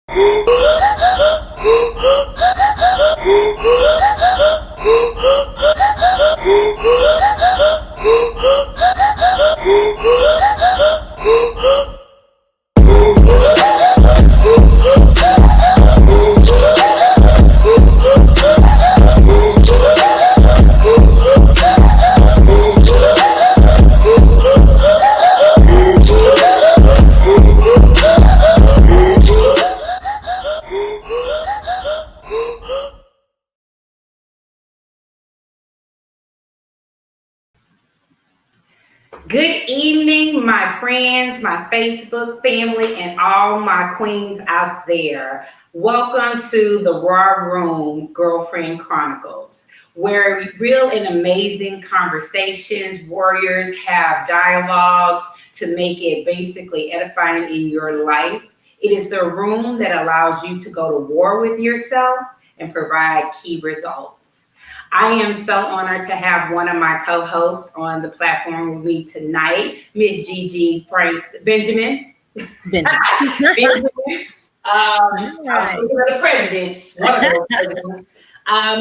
Good evening, my friends, my Facebook family, and all my queens out there. Welcome to the R.A.W Girlfriend Chronicles, where real and amazing conversations, warriors have dialogues to make it basically edifying in your life. It is the room that allows you to go to war with yourself and provide key results. I am so honored to have one of my co-hosts on the platform with me tonight, Miss Gigi Frank Benjamin. Benjamin. Right. The presidents, one of those presidents.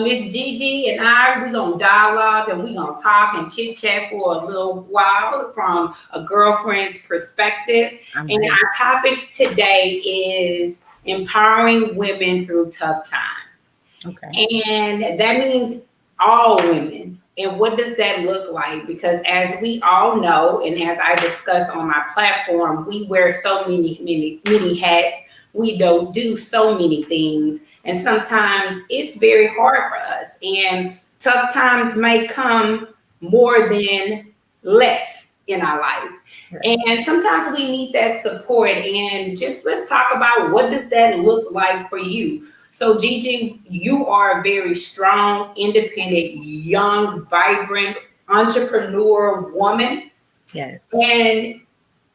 Miss Gigi and we're gonna dialogue and we're gonna talk and chit chat for a little while from a girlfriend's perspective. And our topics today is empowering women through tough times. Okay. And that means all women. And what does that look like? Because as we all know, and as I discuss on my platform, we wear so many hats. We don't do so many things. And sometimes it's very hard for us. And tough times may come more than less in our life. Right. And sometimes we need that support. And just let's talk about what does that look like for you? So Gigi, you are a very strong, independent, young, vibrant, entrepreneur woman. Yes. And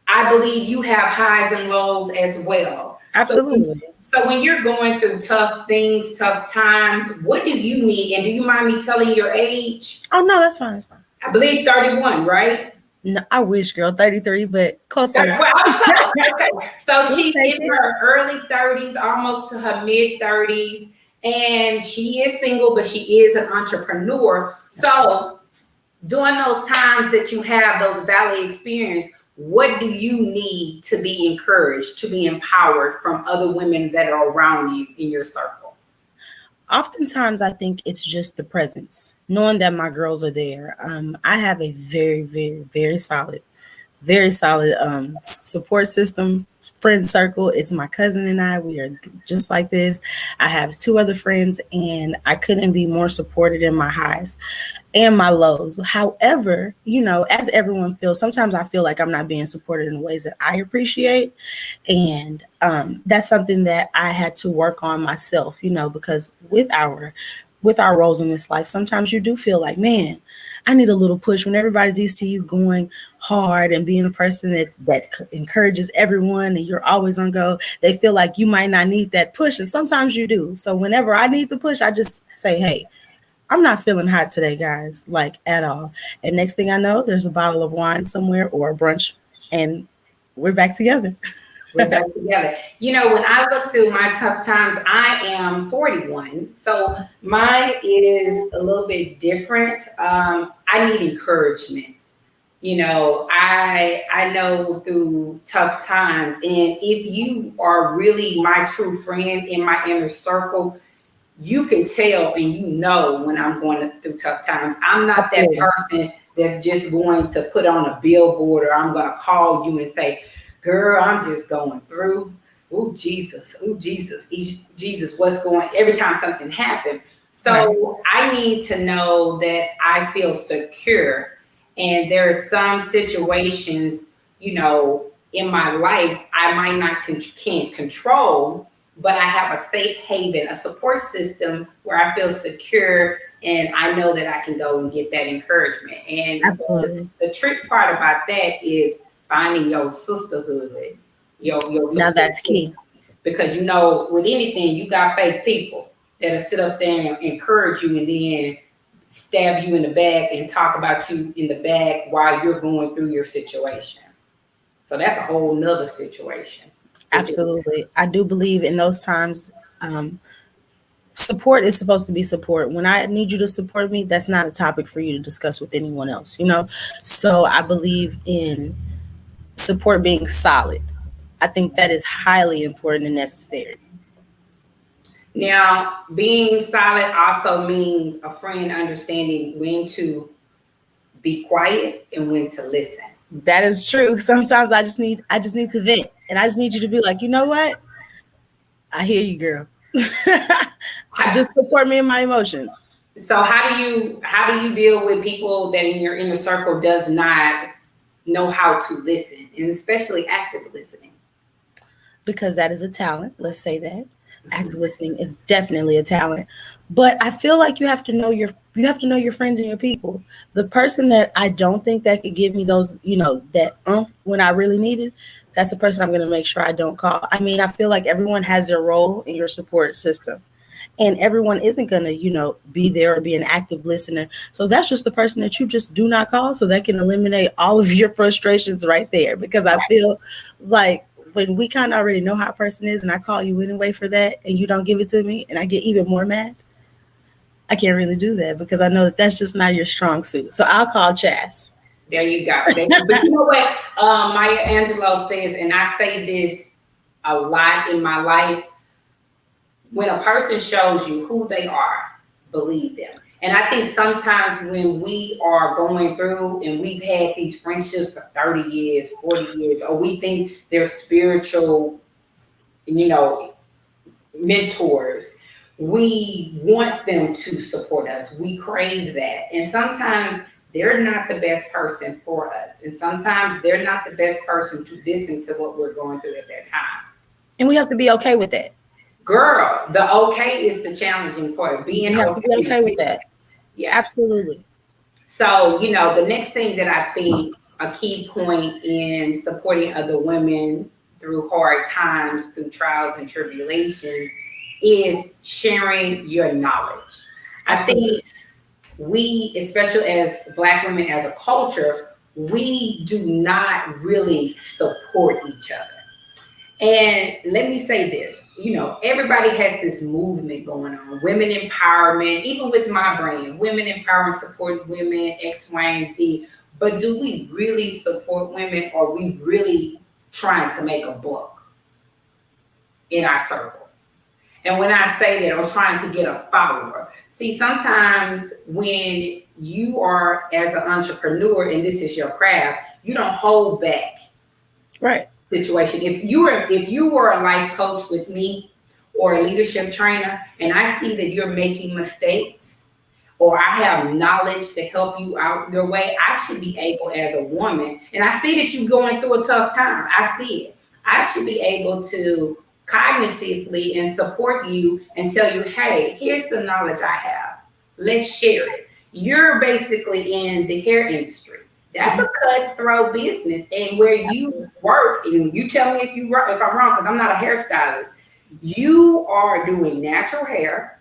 I believe you have highs and lows as well. Absolutely. So when you're going through tough things, tough times, what do you need? And do you mind me telling your age? Oh, no, that's fine. That's fine. I believe 31, right? No, I wish, girl, 33, but close enough. Well, I was okay. So she's in her early 30s, almost to her mid 30s, and she is single, but she is an entrepreneur. So during those times that you have those valley experience, what do you need to be encouraged, to be empowered from other women that are around you in your circle? Oftentimes, I think it's just the presence, knowing that my girls are there. I have a very, very, very solid support system, friend circle. It's my cousin and I. We are just like this. I have 2 other friends, and I couldn't be more supported in my highs and my lows. However, as everyone feels, sometimes I feel like I'm not being supported in ways that I appreciate. And that's something that I had to work on myself, because with our roles in this life, sometimes you do feel like, man, I need a little push when everybody's used to you going hard and being a person that encourages everyone and you're always on go. They feel like you might not need that push. And sometimes you do. So whenever I need the push, I just say, hey, I'm not feeling hot today, guys, like at all. And next thing I know, there's a bottle of wine somewhere or a brunch and we're back together. We're back together. When I look through my tough times, I am 41. So mine is a little bit different. I need encouragement. I know through tough times. And if you are really my true friend in my inner circle, you can tell and when I'm going through tough times. I'm not that person that's just going to put on a billboard or I'm going to call you and say, girl, I'm just going through. Oh, Jesus, Jesus, what's going every time something happens. So I need to know that I feel secure. And there are some situations, in my life, I might not can't control, but I have a safe haven, a support system where I feel secure and I know that I can go and get that encouragement. And absolutely, the trick part about that is finding your sisterhood. Now that's key. Because, with anything, you got fake people that'll sit up there and encourage you and then stab you in the back and talk about you in the back while you're going through your situation. So that's a whole nother situation. Absolutely. I do believe in those times, um, support is supposed to be support. When I need you to support me, that's not a topic for you to discuss with anyone else, you know? So I believe in support being solid. I think that is highly important and necessary. Now, being silent also means a friend understanding when to be quiet and when to listen. That is true. Sometimes I just need to vent. And I just need you to be like, you know what? I hear you, girl. Just support me in my emotions. So how do you deal with people that in your inner circle does not know how to listen, and especially active listening? Because that is a talent. Let's say that active listening is definitely a talent. But I feel like you have to know your friends and your people. The person that I don't think that could give me those, that when I really need it, that's a person I'm going to make sure I don't call. I mean, I feel like everyone has their role in your support system. And everyone isn't going to, be there or be an active listener. So that's just the person that you just do not call. So that can eliminate all of your frustrations right there. Because I feel like when we kind of already know how a person is and I call you anyway for that and you don't give it to me and I get even more mad, I can't really do that because I know that that's just not your strong suit. So I'll call Chas. There you go. But you know what? Maya Angelou says, and I say this a lot in my life: when a person shows you who they are, believe them. And I think sometimes when we are going through and we've had these friendships for 30 years, 40 years, or we think they're spiritual, you know, mentors, we want them to support us. We crave that. And sometimes they're not the best person for us. And sometimes they're not the best person to listen to what we're going through at that time. And we have to be okay with that. Girl, the okay is the challenging part. We Being have to be okay with okay. that. Yeah. Absolutely. So, the next thing that I think a key point in supporting other women through hard times, through trials and tribulations, is sharing your knowledge. I Absolutely. think we, especially as Black women as a culture, we do not really support each other. And let me say this, everybody has this movement going on, women empowerment, even with my brand, women empowering, support women, X, Y, and Z. But do we really support women, or are we really trying to make a buck in our circle? And when I say that, I'm trying to get a follower. See, sometimes when you are as an entrepreneur and this is your craft, you don't hold back Right. situation. If you were a life coach with me or a leadership trainer, and I see that you're making mistakes, or I have knowledge to help you out your way, I should be able as a woman, and I see that you're going through a tough time. I see it. I should be able to cognitively and support you and tell you, hey, here's the knowledge I have. Let's share it. You're basically in the hair industry. That's a cutthroat business, and where you work, and you tell me if I'm wrong, because I'm not a hairstylist. You are doing natural hair.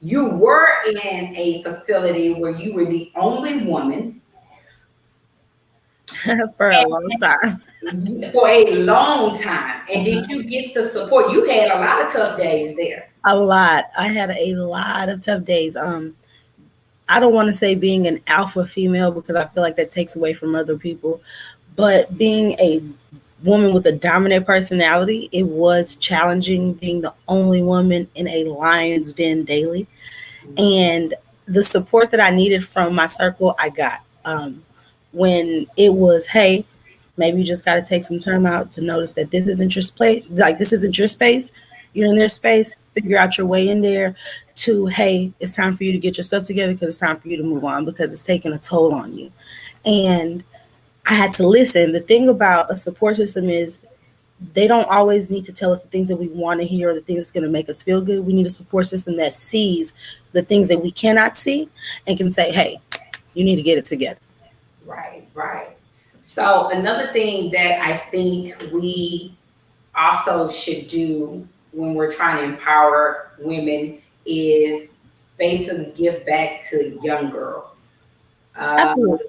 You were in a facility where you were the only woman For a long time. for a long time. And did you get the support? You had a lot of tough days there. A lot. I had a lot of tough days. I don't want to say being an alpha female because I feel like that takes away from other people, but being a woman with a dominant personality, it was challenging being the only woman in a lion's den daily. And the support that I needed from my circle, I got. When it was, hey, maybe you just got to take some time out to notice that this isn't your space. Like, this isn't your space. You're in their space. Figure out your way in there. To, hey, it's time for you to get your stuff together because it's time for you to move on because it's taking a toll on you. And I had to listen. The thing about a support system is they don't always need to tell us the things that we want to hear or the things that's going to make us feel good. We need a support system that sees the things that we cannot see and can say, hey, you need to get it together. Right, right. So another thing that I think we also should do when we're trying to empower women is basically give back to young girls. Um, Absolutely.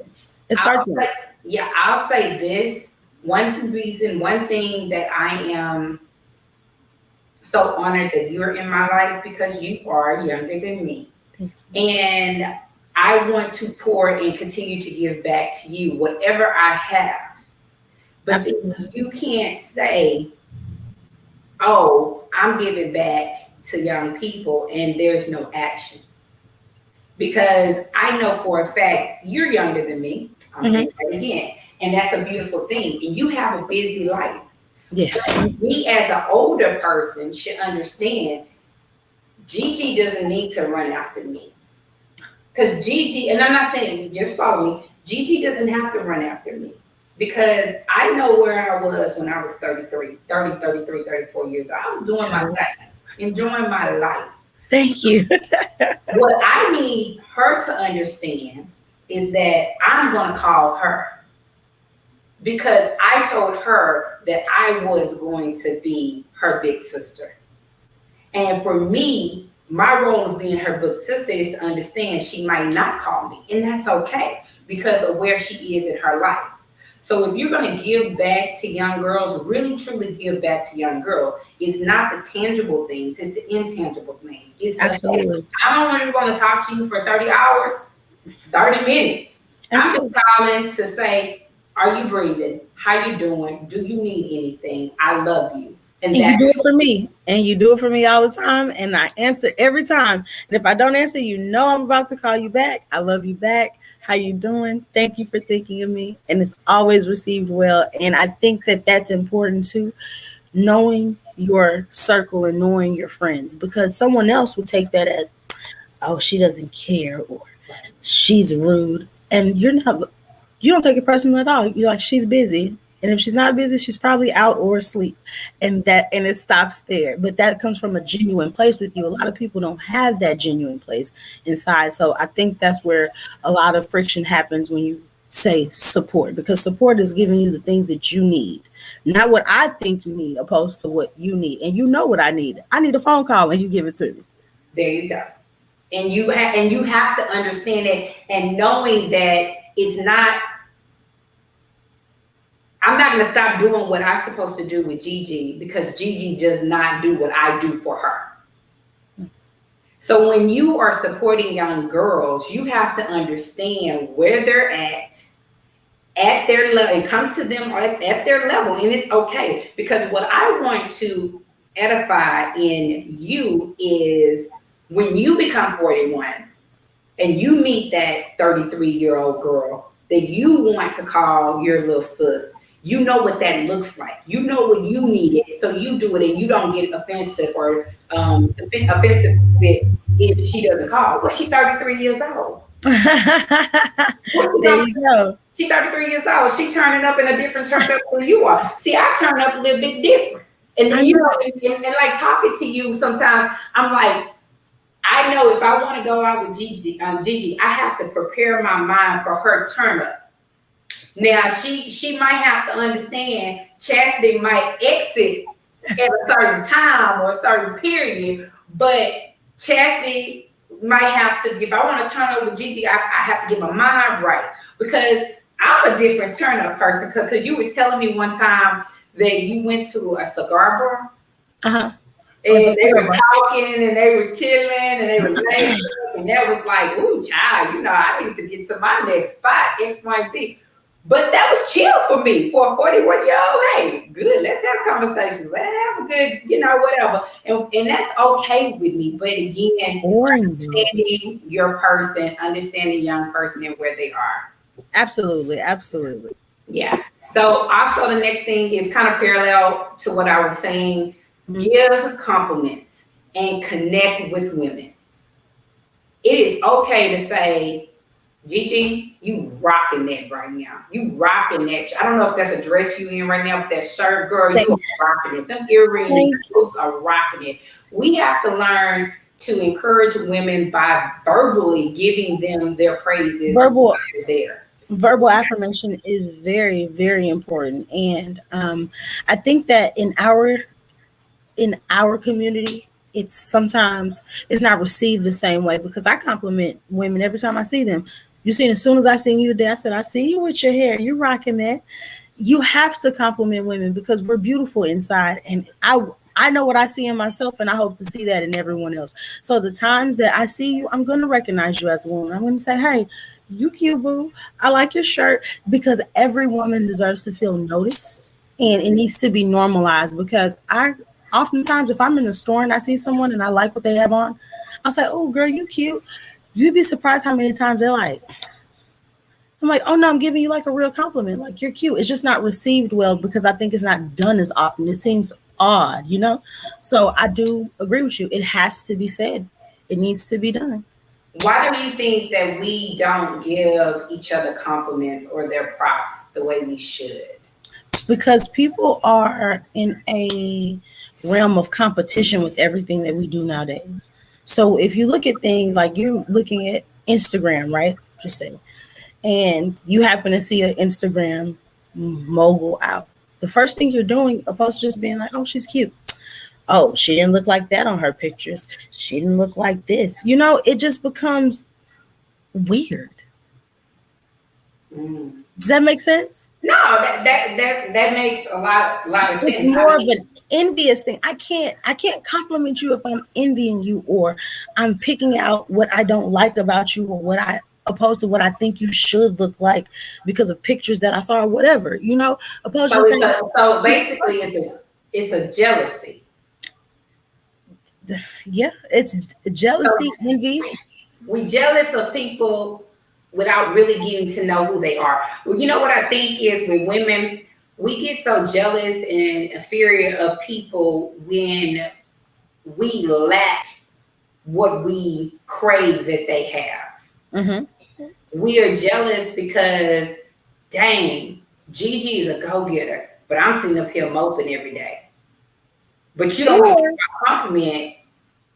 It I'll starts with say, yeah, I'll say this. one thing that I am so honored that you're in my life because you are younger than me. And I want to pour and continue to give back to you whatever I have. But see, you can't say, oh, I'm giving back to young people and there's no action. Because I know for a fact you're younger than me. I'm saying that again. And that's a beautiful thing. And you have a busy life. Yes. But me as an older person should understand Gigi doesn't need to run after me. Because Gigi, and I'm not saying just follow me, Gigi doesn't have to run after me. Because I know where I was when I was 34 years old. I was doing my thing, enjoying my life. Thank you. What I need her to understand is that I'm going to call her because I told her that I was going to be her big sister. And for me, my role of being her big sister is to understand she might not call me. And that's okay because of where she is in her life. So if you're going to give back to young girls, really truly give back to young girls, it's not the tangible things, it's the intangible things. It's the, Absolutely. I don't really want to talk to you for 30 hours, 30 minutes. Absolutely. I'm just calling to say, are you breathing? How you doing? Do you need anything? I love you. And you do it for me. And you do it for me all the time. And I answer every time. And if I don't answer, you know I'm about to call you back. I love you back. How you doing? Thank you for thinking of me. And it's always received well. And I think that that's important too, knowing your circle and knowing your friends, because someone else will take that as, oh, she doesn't care or she's rude. And you don't take it personal at all. You're like, she's busy. And if she's not busy, she's probably out or asleep. And it stops there. But that comes from a genuine place with you. A lot of people don't have that genuine place inside. So I think that's where a lot of friction happens when you say support, because support is giving you the things that you need, not what I think you need, opposed to what you need. And you know what I need. I need a phone call and you give it to me. There you go. And you have to understand it, and knowing that it's not, I'm not going to stop doing what I'm supposed to do with Gigi because Gigi does not do what I do for her. So when you are supporting young girls, you have to understand where they're at their level, and come to them at their level. And it's okay, because what I want to edify in you is when you become 41 and you meet that 33-year-old girl that you want to call your little sis, you know what that looks like. You know what you needed, so you do it, and you don't get offensive or offensive with if she doesn't call. Well, she's 33 years old. There you go. She's 33 years old. She turning up in a different turn up than you are. See, I turn up a little bit different. And then, you know, and like talking to you sometimes, I'm like, I know if I want to go out with Gigi, I have to prepare my mind for her turn up. Now, she might have to understand Chastity might exit at a certain time or a certain period, but Chastity might have to, if I want to turn up with Gigi, I have to get my mind right, because I'm a different turn up person. Because you were telling me one time that you went to a cigar bar. Uh-huh. And they were talking and they were chilling and they were laughing. And that was like, ooh, child, you know, I need to get to my next spot, X, Y, Z. But that was chill for me for a 41-year-old. Hey, good, let's have conversations. Let's have a good, you know, whatever. And that's okay with me. But again, understanding your person, understanding young person and where they are. Absolutely, absolutely. Yeah. So also the next thing is kind of parallel to what I was saying. Give compliments and connect with women. It is okay to say, Gigi, you rocking that right now. You rocking that. I don't know if that's a dress you in right now, but that shirt, girl, you are rocking it. Them earrings, those are rocking it. We have to learn to encourage women by verbally giving them their praises. Verbal affirmation is very, very important. And I think that in our community, it's not received the same way, because I compliment women every time I see them. You see, as soon as I seen you today, I said, I see you with your hair. You're rocking that. You have to compliment women because we're beautiful inside, and I know what I see in myself, and I hope to see that in everyone else. So the times that I see you, I'm going to recognize you as a woman. I'm going to say, hey, you cute, boo. I like your shirt, because every woman deserves to feel noticed, and it needs to be normalized. Because I oftentimes, if I'm in the store and I see someone and I like what they have on, I'll say, oh girl, you cute. You'd be surprised how many times they're like, I'm like, oh no, I'm giving you like a real compliment. Like, you're cute. It's just not received well because I think it's not done as often. It seems odd, you know? So I do agree with you. It has to be said. It needs to be done. Why do you think that we don't give each other compliments or their props the way we should? Because people are in a realm of competition with everything that we do nowadays. So if you look at things like you're looking at Instagram, right? Just say, and you happen to see an Instagram mogul out. The first thing you're doing, opposed to just being like, oh, she's cute. Oh, she didn't look like that on her pictures. She didn't look like this. You know, it just becomes weird. Mm. Does that make sense? No, that makes a lot of It's sense. I more of mean, an envious thing. I can't compliment you if I'm envying you, or I'm picking out what I don't like about you, or what I opposed to what I think you should look like because of pictures that I saw or whatever, you know, opposed to saying so basically it's a jealousy. yeah, it's So jealousy, envy. we jealous of people without really getting to know who they are. Well, you know what I think is with women, we get so jealous and inferior of people when we lack what we crave that they have. Hmm. We are jealous because, dang, Gigi is a go getter, but I'm sitting up here moping every day. But you don't want to give Or her a compliment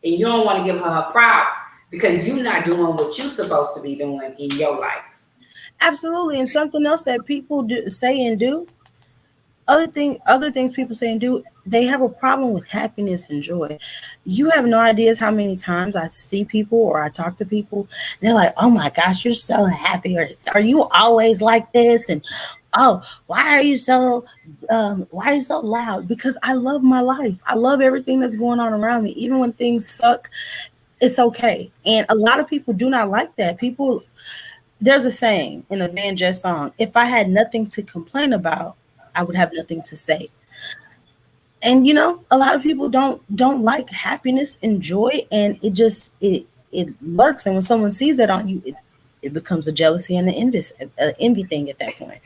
and you don't want to give her her props because you're not doing what you're supposed to be doing in your life. absolutely, and something else that people do say and do, other things people say and do, they have a problem with happiness and joy. You have no ideas how many times I see people or I talk to people and they're like, oh my gosh, you're so happy, or are you always like this, and oh, why are you so loud? Because I love my life. I love everything that's going on around me. Even when things suck, it's okay. And a lot of people do not like that. People, there's a saying in a Van Jess song, if I had nothing to complain about, I would have nothing to say. And you know, a lot of people don't like happiness and joy, and it lurks. And when someone sees that on you, it becomes a jealousy and an envy thing at that point.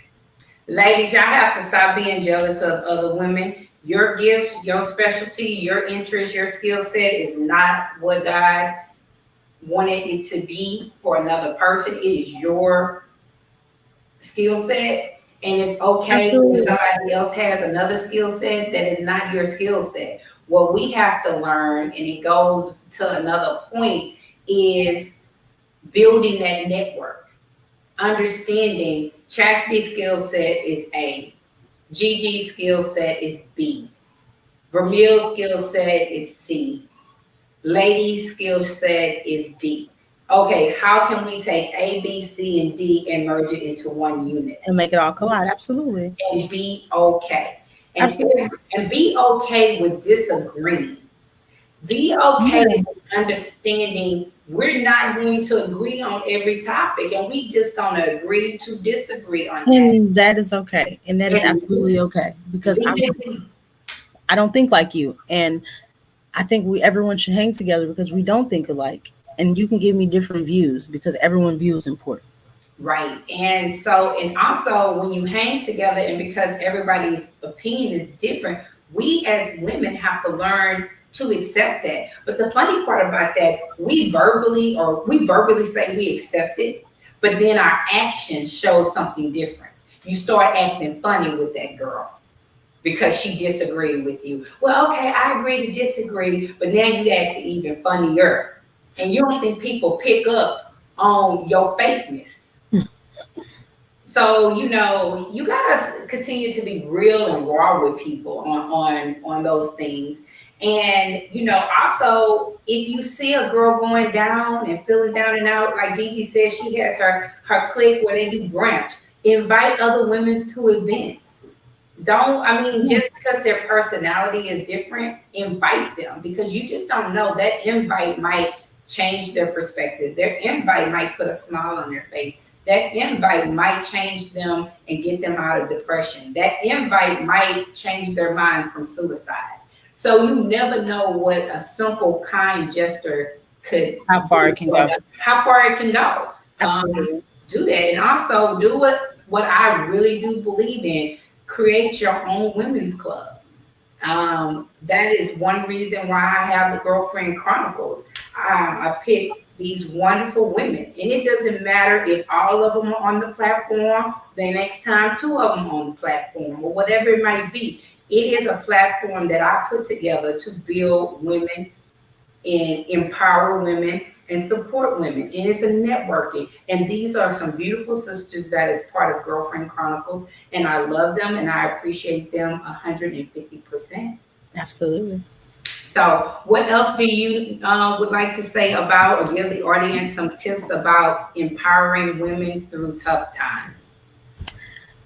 Ladies, y'all have to stop being jealous of other women. Your gifts, your specialty, your interest, your skill set is not what God wanted it to be for another person. It is your skill set. And it's okay when Absolutely. somebody else has another skill set that is not your skill set. What we have to learn, and it goes to another point, is building that network. Understanding Chastity's skill set is A, Gigi's skill set is B, Vermeil's skill set is C, Lady's skill set is D. Okay, how can we take A, B, C, and D and merge it into one unit And make it all collide. Absolutely. and be okay? And, Absolutely. and be okay with disagreeing. Be okay Yeah. with understanding we're not going to agree on every topic and we just gonna agree to disagree on that. And that is okay. And that is And absolutely okay, because we I don't think like you. And I think everyone should hang together because we don't think alike. And you can give me different views because everyone view is important. right. And so, and also when you hang together and because everybody's opinion is different, we as women have to learn to accept that. But the funny part about that, we verbally say we accept it, but then our actions show something different. You start acting funny with that girl because she disagreed with you. Well, okay, I agree to disagree, but now you act even funnier. And you don't think people pick up on your fakeness. So, you gotta continue to be real and raw with people on those things. And also if you see a girl going down and feeling down and out, like Gigi says, she has her clique where they do brunch. Invite other women to events. Don't, I mean, Yeah, just because their personality is different, invite them, because you just don't know. That invite might change their perspective. Their invite might put a smile on their face. That invite might change them and get them out of depression. That invite might change their mind from suicide. So you never know what a simple, kind gesture could how far do it can for go. them, how far it can go. Absolutely. Do that, and also do what I really do believe in: create your own women's club. That is one reason why I have the Girlfriend Chronicles. I picked these wonderful women, and it doesn't matter if all of them are on the platform. The next time, two of them on the platform, or whatever it might be. It is a platform that I put together to build women and empower women and support women. And it's a networking. And these are some beautiful sisters that is part of Girlfriend Chronicles. And I love them and I appreciate them 150%. Absolutely. So, what else do you would like to say about, or give the audience some tips about empowering women through tough times?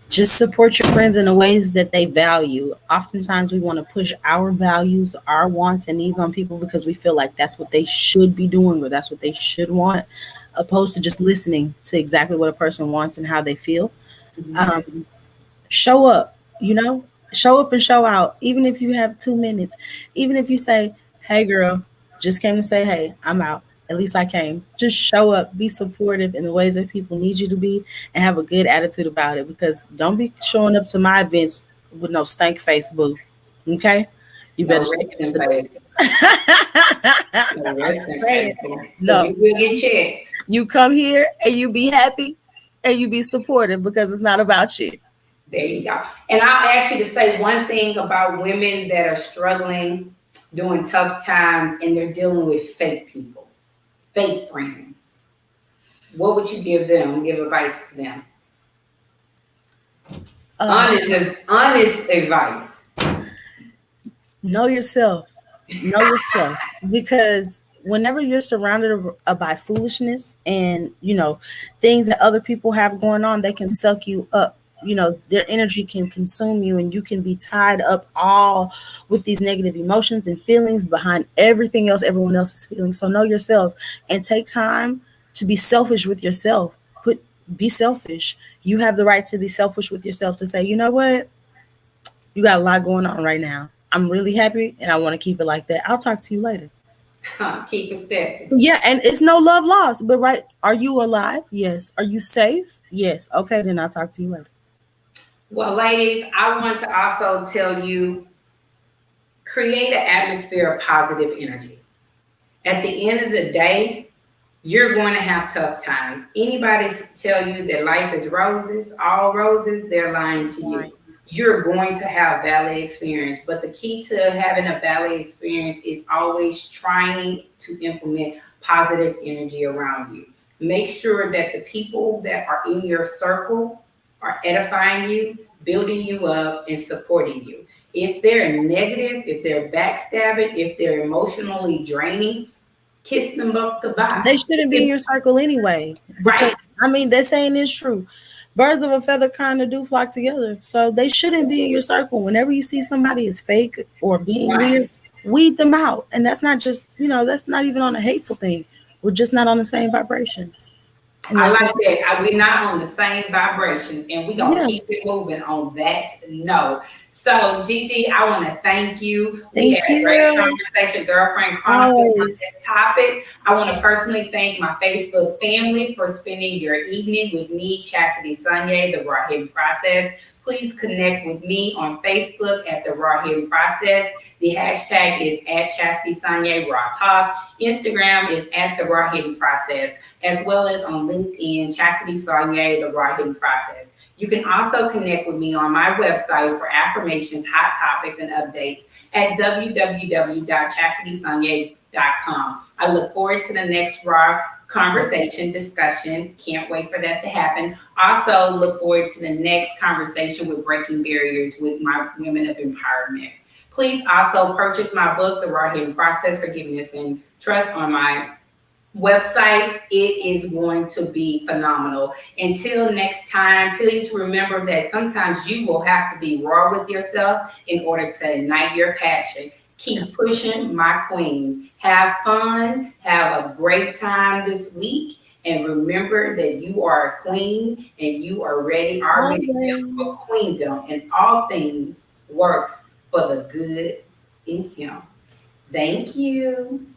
Just support your friends in the ways that they value. Oftentimes, we want to push our values, our wants, and needs on people because we feel like that's what they should be doing or that's what they should want, opposed to just listening to exactly what a person wants and how they feel. Mhm. Um, Show up, show up and show out, even if you have 2 minutes, even if you say, hey girl, just came to say, hey, I'm out. At least I came. Just show up, be supportive in the ways that people need you to be, and have a good attitude about it, because don't be showing up to my events with no stank face, boo. Okay? You better No shake it resting up a face. No resting face. saying. Because No, you will get checked. you come here and you be happy and you be supportive, because it's not about you. There you go. And I'll ask you to say one thing about women that are struggling during tough times and they're dealing with fake people, fake friends. What would you give them? Give advice to them. uh, Honest advice. Know yourself. Know yourself. Because whenever you're surrounded by foolishness and, things that other people have going on, they can suck you up. Their energy can consume you, and you can be tied up all with these negative emotions and feelings behind everything else everyone else is feeling. So know yourself and take time to be selfish with yourself. Be selfish. You have the right to be selfish with yourself, to say, you know what? You got a lot going on right now. I'm really happy and I want to keep it like that. I'll talk to you later. Keep it stepping. Yeah, and it's no love lost, but right, are you alive? Yes. Are you safe? Yes. Okay, then I'll talk to you later. Well, ladies, I want to also tell you, create an atmosphere of positive energy. At the end of the day, you're going to have tough times. Anybody tell you that life is roses, all roses, they're lying to you. Right. You're going to have valley experience, but the key to having a valley experience is always trying to implement positive energy around you. Make sure that the people that are in your circle are edifying you, building you up, and supporting you. If they're negative, if they're backstabbing, if they're emotionally draining, kiss them up goodbye. They shouldn't be in your circle anyway, because Right. I mean that saying is true. Birds of a feather kind of do flock together. So they shouldn't be in your circle. Whenever you see somebody is fake or being Right. weird, weed them out. And that's not just, that's not even on a hateful thing. We're just not on the same vibrations. And I that's like it. that. We're not on the same vibrations, and we're gonna Yeah. keep it moving on that note. So, Gigi, I want to thank you. We Thank had a great you. conversation, Girlfriend Chronicles, on Always. this topic. I want to personally thank my Facebook family for spending your evening with me, Chastity Sunye, the Raw Hidden Process. Please connect with me on Facebook at the Raw Hidden Process. The hashtag is at Chastity Sunye Raw Talk. Instagram is at the Raw Hidden Process, as well as on LinkedIn, Chastity Saunier, The Raw Hidden Process. You can also connect with me on my website for affirmations, hot topics, and updates at www.chastitysonier.com. I look forward to the next Raw conversation discussion. Can't wait for that to happen. Also, look forward to the next conversation with Breaking Barriers with my Women of Empowerment. Please also purchase my book, The Raw Hidden Process, Forgiveness and Trust, on my website, it is going to be phenomenal. Until next time, please remember that sometimes you will have to be raw with yourself in order to ignite your passion. Keep pushing, my queens. Have fun, have a great time this week, and remember that you are a queen and you are ready, already built for Always. queendom, and all things works for the good in him. Thank you.